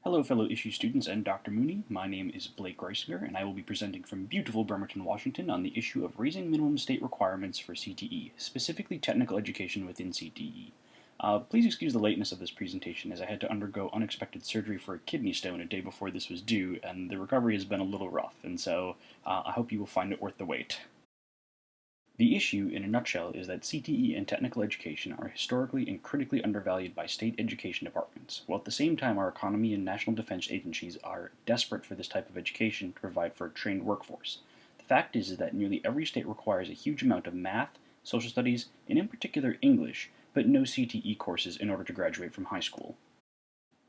Hello, fellow issue students and Dr. Mooney. My name is Blake Reisinger, and I will be presenting from beautiful Bremerton, Washington on the issue of raising minimum state requirements for CTE, specifically technical education within CTE. Please excuse the lateness of this presentation as I had to undergo unexpected surgery for a kidney stone a day before this was due, and the recovery has been a little rough, and so I hope you will find it worth the wait. The issue, in a nutshell, is that CTE and technical education are historically and critically undervalued by state education departments, while at the same time our economy and national defense agencies are desperate for this type of education to provide for a trained workforce. The fact is that nearly every state requires a huge amount of math, social studies, and in particular English, but no CTE courses in order to graduate from high school.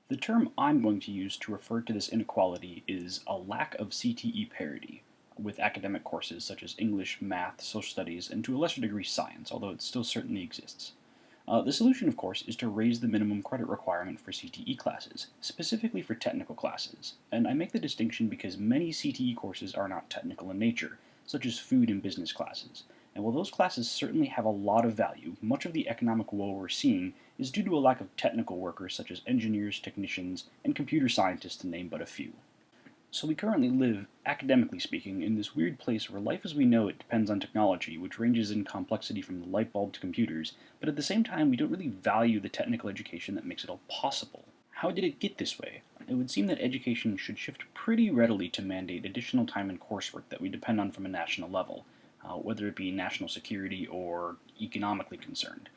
The term I'm going to use to refer to this inequality is a lack of CTE parity with academic courses such as English, math, social studies, and to a lesser degree science, although it still certainly exists. The solution, of course, is to raise the minimum credit requirement for CTE classes, specifically for technical classes, and I make the distinction because many CTE courses are not technical in nature, such as food and business classes, and while those classes certainly have a lot of value, much of the economic woe we're seeing is due to a lack of technical workers such as engineers, technicians, and computer scientists to name but a few. So we currently live, academically speaking, in this weird place where life as we know it depends on technology, which ranges in complexity from the light bulb to computers, but at the same time we don't really value the technical education that makes it all possible. How did it get this way? It would seem that education should shift pretty readily to mandate additional time and coursework that we depend on from a national level, whether it be national security or economically concerned.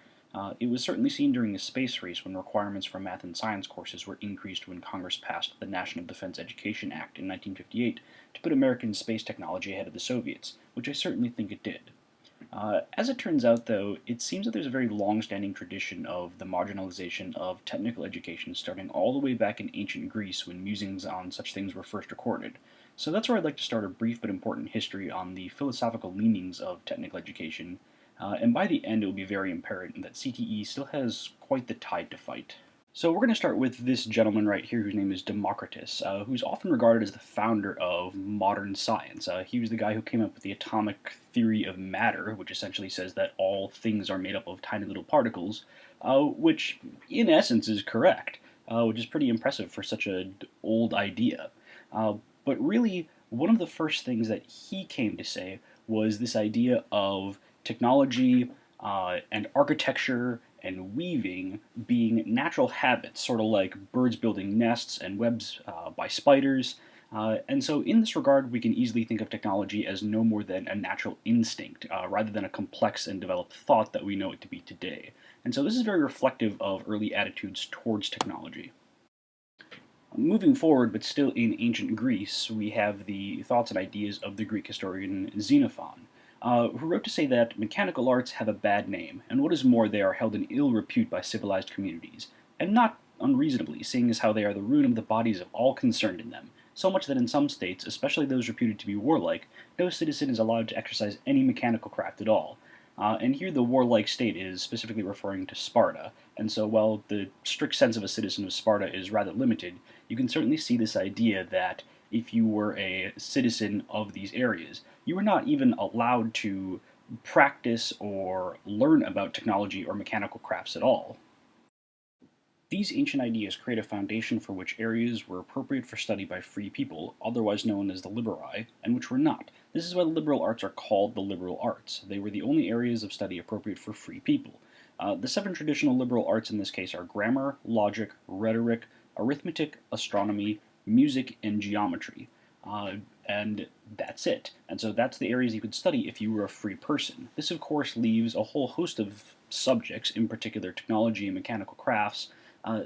It was certainly seen during the space race when requirements for math and science courses were increased when Congress passed the National Defense Education Act in 1958 to put American space technology ahead of the Soviets, which I certainly think it did. As it turns out, though, it seems that there's a very long-standing tradition of the marginalization of technical education starting all the way back in ancient Greece when musings on such things were first recorded. So that's where I'd like to start a brief but important history on the philosophical leanings of technical education, and by the end it will be very apparent that CTE still has quite the tide to fight. So we're going to start with this gentleman right here whose name is Democritus, who's often regarded as the founder of modern science. He was the guy who came up with the atomic theory of matter, which essentially says that all things are made up of tiny little particles, which in essence is correct, which is pretty impressive for such an old idea. But really, one of the first things that he came to say was this idea of technology and architecture and weaving being natural habits, sort of like birds building nests and webs by spiders. And so, in this regard, we can easily think of technology as no more than a natural instinct, rather than a complex and developed thought that we know it to be today. And so, this is very reflective of early attitudes towards technology. Moving forward, but still in ancient Greece, we have the thoughts and ideas of the Greek historian Xenophon, who wrote to say that mechanical arts have a bad name, and what is more, they are held in ill repute by civilized communities, and not unreasonably, seeing as how they are the ruin of the bodies of all concerned in them, so much that in some states, especially those reputed to be warlike, no citizen is allowed to exercise any mechanical craft at all. And here the warlike state is specifically referring to Sparta, and so while the strict sense of a citizen of Sparta is rather limited, you can certainly see this idea that if you were a citizen of these areas, you were not even allowed to practice or learn about technology or mechanical crafts at all. These ancient ideas create a foundation for which areas were appropriate for study by free people, otherwise known as the liberi, and which were not. This is why the liberal arts are called the liberal arts. They were the only areas of study appropriate for free people. The seven traditional liberal arts in this case are grammar, logic, rhetoric, arithmetic, astronomy, music, and geometry. And that's it. And so that's the areas you could study if you were a free person. This, of course, leaves a whole host of subjects, in particular technology and mechanical crafts,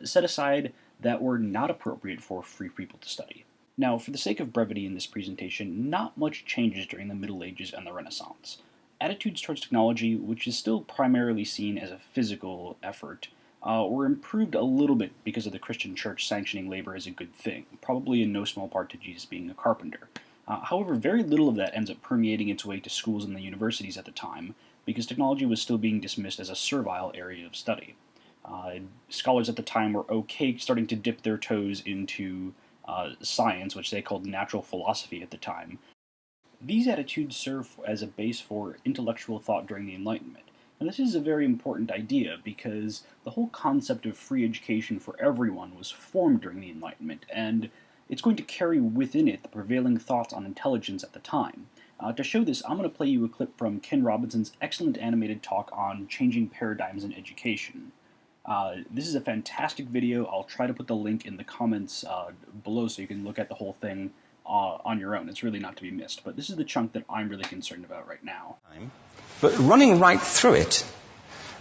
set aside that were not appropriate for free people to study. Now, for the sake of brevity in this presentation, not much changes during the Middle Ages and the Renaissance. Attitudes towards technology, which is still primarily seen as a physical effort, were improved a little bit because of the Christian church sanctioning labor as a good thing, probably in no small part to Jesus being a carpenter. However, very little of that ends up permeating its way to schools and the universities at the time, because technology was still being dismissed as a servile area of study. Scholars at the time were okay starting to dip their toes into science, which they called natural philosophy at the time. These attitudes serve as a base for intellectual thought during the Enlightenment, Now, this is a very important idea because the whole concept of free education for everyone was formed during the Enlightenment, and it's going to carry within it the prevailing thoughts on intelligence at the time. To show this, I'm going to play you a clip from Ken Robinson's excellent animated talk on changing paradigms in education. This is a fantastic video. I'll try to put the link in the comments below so you can look at the whole thing on your own. It's really not to be missed, but this is the chunk that I'm really concerned about right now. But running right through it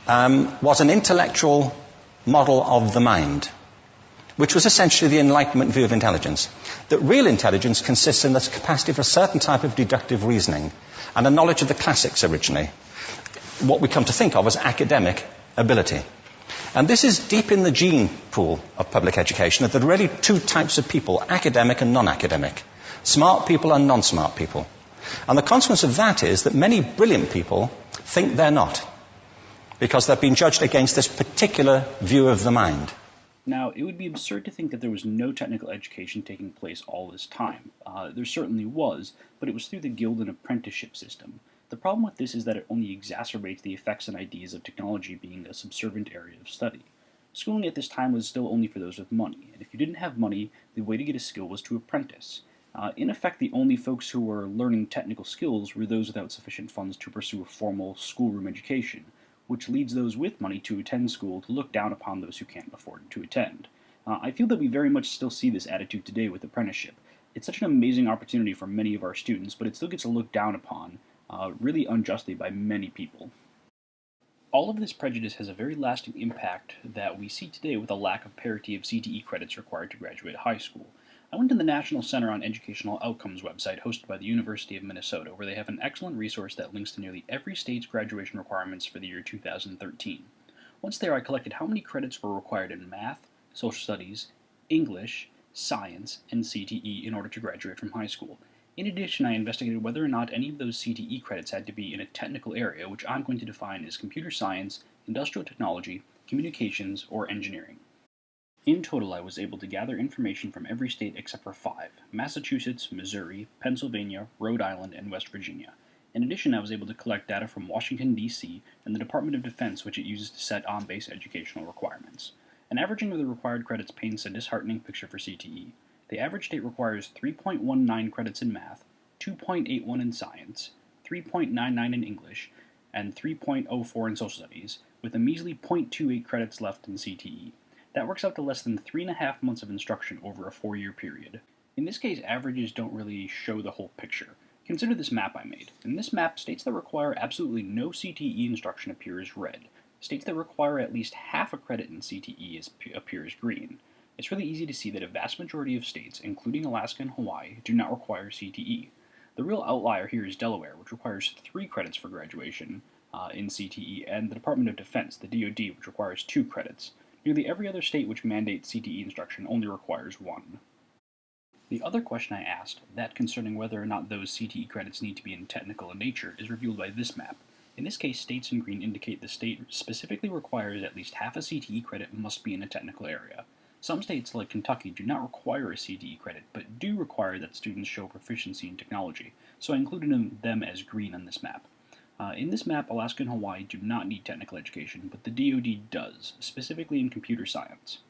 was an intellectual model of the mind, which was essentially the Enlightenment view of intelligence. That real intelligence consists in the capacity for a certain type of deductive reasoning and a knowledge of the classics originally, what we come to think of as academic ability. And this is deep in the gene pool of public education, that there are really two types of people, academic and non-academic, smart people and non-smart people. And the consequence of that is that many brilliant people think they're not, because they've been judged against this particular view of the mind. Now, it would be absurd to think that there was no technical education taking place all this time. There certainly was, but it was through the guild and apprenticeship system. The problem with this is that it only exacerbates the effects and ideas of technology being a subservient area of study. Schooling at this time was still only for those with money, and if you didn't have money, the way to get a skill was to apprentice. In effect, the only folks who were learning technical skills were those without sufficient funds to pursue a formal schoolroom education, which leads those with money to attend school to look down upon those who can't afford to attend. I feel that we very much still see this attitude today with apprenticeship. It's such an amazing opportunity for many of our students, but it still gets looked down upon, really unjustly by many people. All of this prejudice has a very lasting impact that we see today with a lack of parity of CTE credits required to graduate high school. I went to the National Center on Educational Outcomes website hosted by the University of Minnesota, where they have an excellent resource that links to nearly every state's graduation requirements for the year 2013. Once there, I collected how many credits were required in math, social studies, English, science, and CTE in order to graduate from high school. In addition, I investigated whether or not any of those CTE credits had to be in a technical area, which I'm going to define as computer science, industrial technology, communications, or engineering. In total, I was able to gather information from every state except for 5: Massachusetts, Missouri, Pennsylvania, Rhode Island, and West Virginia. In addition, I was able to collect data from Washington, D.C., and the Department of Defense, which it uses to set on-base educational requirements. An averaging of the required credits paints a disheartening picture for CTE. The average state requires 3.19 credits in math, 2.81 in science, 3.99 in English, and 3.04 in social studies, with a measly 0.28 credits left in CTE. That works out to less than 3.5 months of instruction over a 4-year period. In this case, averages don't really show the whole picture. Consider this map I made. In this map, states that require absolutely no CTE instruction appear as red. States that require at least half a credit in CTE appear as green. It's really easy to see that a vast majority of states, including Alaska and Hawaii, do not require CTE. The real outlier here is Delaware, which requires 3 credits for graduation in CTE, and the Department of Defense, the DoD, which requires 2 credits. Nearly every other state which mandates CTE instruction only requires 1. The other question I asked, that concerning whether or not those CTE credits need to be in technical in nature, is revealed by this map. In this case, states in green indicate the state specifically requires at least half a CTE credit must be in a technical area. Some states, like Kentucky, do not require a CTE credit, but do require that students show proficiency in technology, so I included them as green on this map. In this map, Alaska and Hawaii do not need technical education, but the DoD does, specifically in computer science.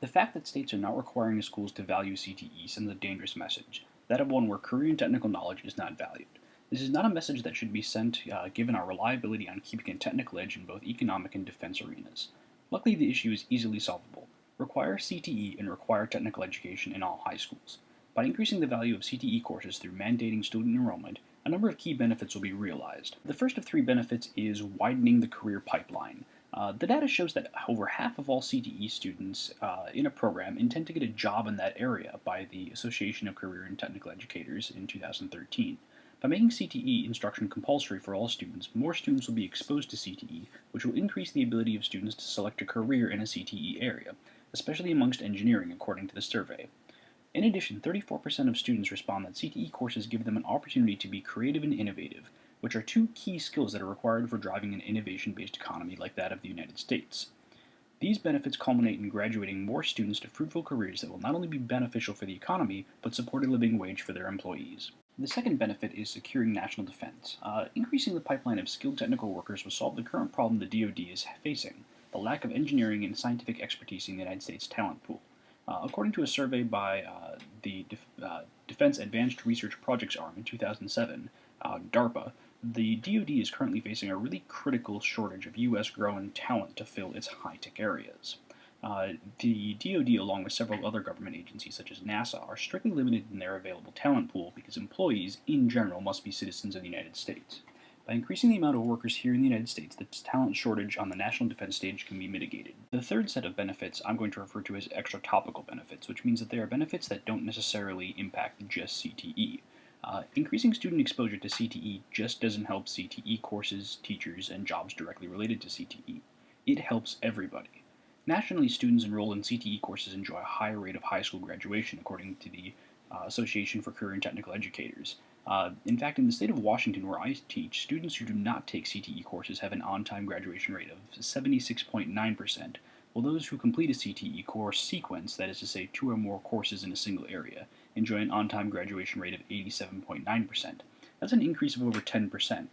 The fact that states are not requiring schools to value CTE sends a dangerous message, that of one where career and technical knowledge is not valued. This is not a message that should be sent given our reliability on keeping a technical edge in both economic and defense arenas. Luckily, the issue is easily solvable. Require CTE and require technical education in all high schools. By increasing the value of CTE courses through mandating student enrollment, a number of key benefits will be realized. The first of 3 benefits is widening the career pipeline. The data shows that over half of all CTE students in a program intend to get a job in that area by the Association of Career and Technical Educators in 2013. By making CTE instruction compulsory for all students, more students will be exposed to CTE, which will increase the ability of students to select a career in a CTE area, especially amongst engineering, according to the survey. In addition, 34% of students respond that CTE courses give them an opportunity to be creative and innovative, which are 2 key skills that are required for driving an innovation-based economy like that of the United States. These benefits culminate in graduating more students to fruitful careers that will not only be beneficial for the economy, but support a living wage for their employees. The second benefit is securing national defense. Increasing the pipeline of skilled technical workers will solve the current problem the DoD is facing, the lack of engineering and scientific expertise in the United States talent pool. According to a survey by the Defense Advanced Research Projects Arm in 2007, DARPA, the DoD is currently facing a really critical shortage of U.S. grown talent to fill its high-tech areas. The DoD, along with several other government agencies such as NASA, are strictly limited in their available talent pool because employees, in general, must be citizens of the United States. By increasing the amount of workers here in the United States, the talent shortage on the national defense stage can be mitigated. The third set of benefits I'm going to refer to as extra topical benefits, which means that they are benefits that don't necessarily impact just CTE. Increasing student exposure to CTE just doesn't help CTE courses, teachers, and jobs directly related to CTE. It helps everybody. Nationally, students enrolled in CTE courses enjoy a higher rate of high school graduation, according to the Association for Career and Technical Educators. In fact, in the state of Washington, where I teach, students who do not take CTE courses have an on-time graduation rate of 76.9%, while those who complete a CTE course sequence, that is to say, 2 or more courses in a single area, enjoy an on-time graduation rate of 87.9%. That's an increase of over 10%.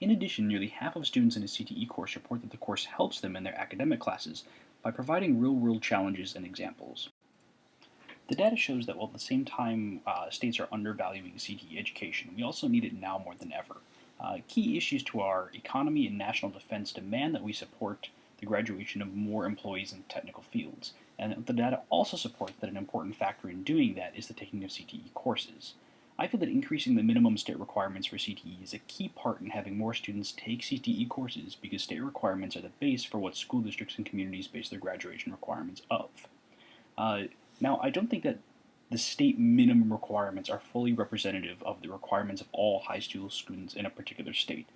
In addition, nearly half of students in a CTE course report that the course helps them in their academic classes by providing real-world challenges and examples. The data shows that while at the same time states are undervaluing CTE education, we also need it now more than ever. Key issues to our economy and national defense demand that we support the graduation of more employees in technical fields, and the data also support that an important factor in doing that is the taking of CTE courses. I feel that increasing the minimum state requirements for CTE is a key part in having more students take CTE courses because state requirements are the base for what school districts and communities base their graduation requirements of. Uh, Now, I don't think that the state minimum requirements are fully representative of the requirements of all high school students in a particular state.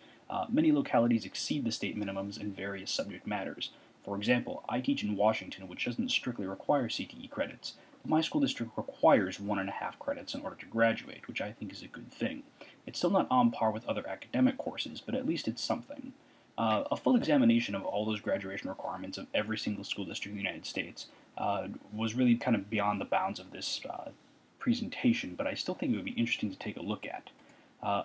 Many localities exceed the state minimums in various subject matters. For example, I teach in Washington, which doesn't strictly require CTE credits, but my school district requires 1.5 credits in order to graduate, which I think is a good thing. It's still not on par with other academic courses, but at least it's something. A full examination of all those graduation requirements of every single school district in the United States was really kind of beyond the bounds of this presentation, but I still think it would be interesting to take a look at.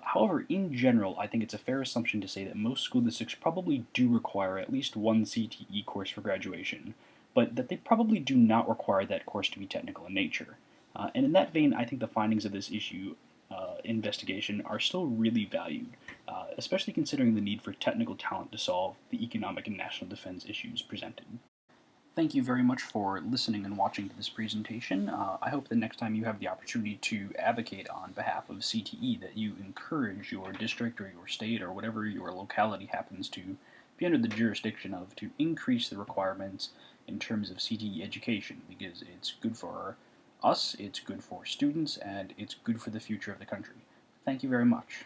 However, in general, I think it's a fair assumption to say that most school districts probably do require at least one CTE course for graduation, but that they probably do not require that course to be technical in nature. And in that vein, I think the findings of this issue investigation are still really valued, especially considering the need for technical talent to solve the economic and national defense issues presented. Thank you very much for listening and watching to this presentation. I hope that next time you have the opportunity to advocate on behalf of CTE that you encourage your district or your state or whatever your locality happens to be under the jurisdiction of to increase the requirements in terms of CTE education because it's good for us, it's good for students, and it's good for the future of the country. Thank you very much.